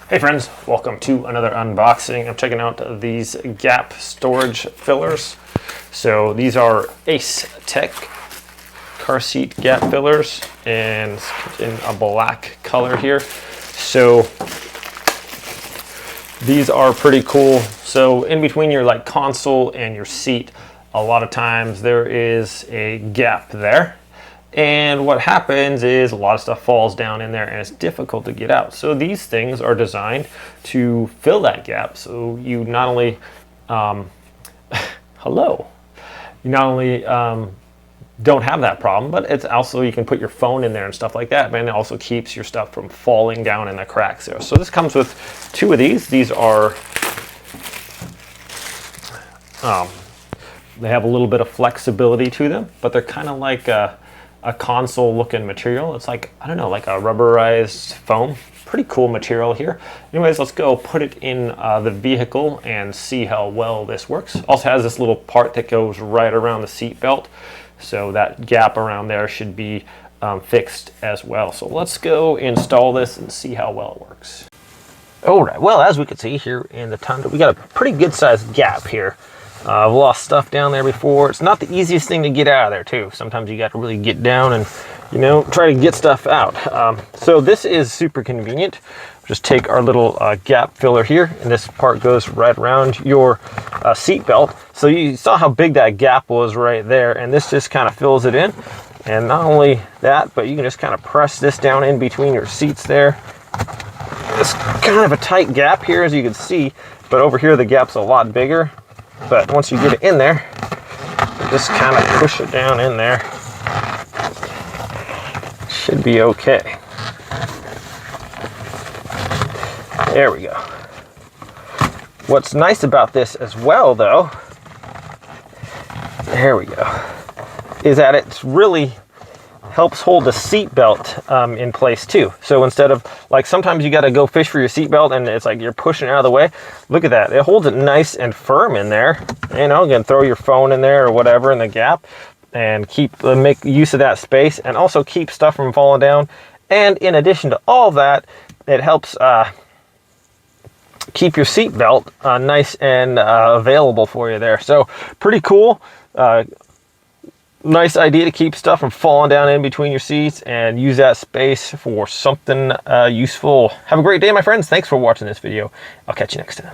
Hey friends, welcome to another unboxing. I'm checking out these gap storage fillers. So these are ACETEK car seat gap fillers and in a black color here. So these are pretty cool. So in between your console and your seat, a lot of times there is a gap there. And what happens is a lot of stuff falls down in there and it's difficult to get out. So these things are designed to fill that gap. So you not only, hello, you not only don't have that problem, but it's also, you can put your phone in there and stuff like that, and it also keeps your stuff from falling down in the cracks there. So this comes with two of these. These are, they have a little bit of flexibility to them, but they're kind of like a console looking material. It's like, I don't know, like a rubberized foam. Pretty cool material here. Anyways, let's go put it in the vehicle and see how well this works. Also has this little part that goes right around the seat belt. So that gap around there should be fixed as well. So let's go install this and see how well it works. All right, well, as we can see here in the Tundra, we got a pretty good sized gap here. I've lost stuff down there before. It's not the easiest thing to get out of there too. Sometimes you got to really get down and, you know, try to get stuff out. So this is super convenient. Just take our little gap filler here, and this part goes right around your seat belt. So you saw how big that gap was right there, and this just kind of fills it in. And not only that, but you can just kind of press this down in between your seats there. It's kind of a tight gap here, as you can see, but over here the gap's a lot bigger. But once you get it in there, you just kind of push it down in there. Should be okay. There we go. What's nice about this as well, though, there we go, is that it's really helps hold the seat belt in place too. So instead of, like, sometimes you got to go fish for your seat belt and it's like you're pushing it out of the way. Look at that. It holds it nice and firm in there. You know, you can throw your phone in there or whatever in the gap and make use of that space, and also keep stuff from falling down. And in addition to all that, it helps keep your seat belt nice and available for you there. So pretty cool. Nice idea to keep stuff from falling down in between your seats and use that space for something useful. Have a great day, my friends. Thanks for watching this video. I'll catch you next time.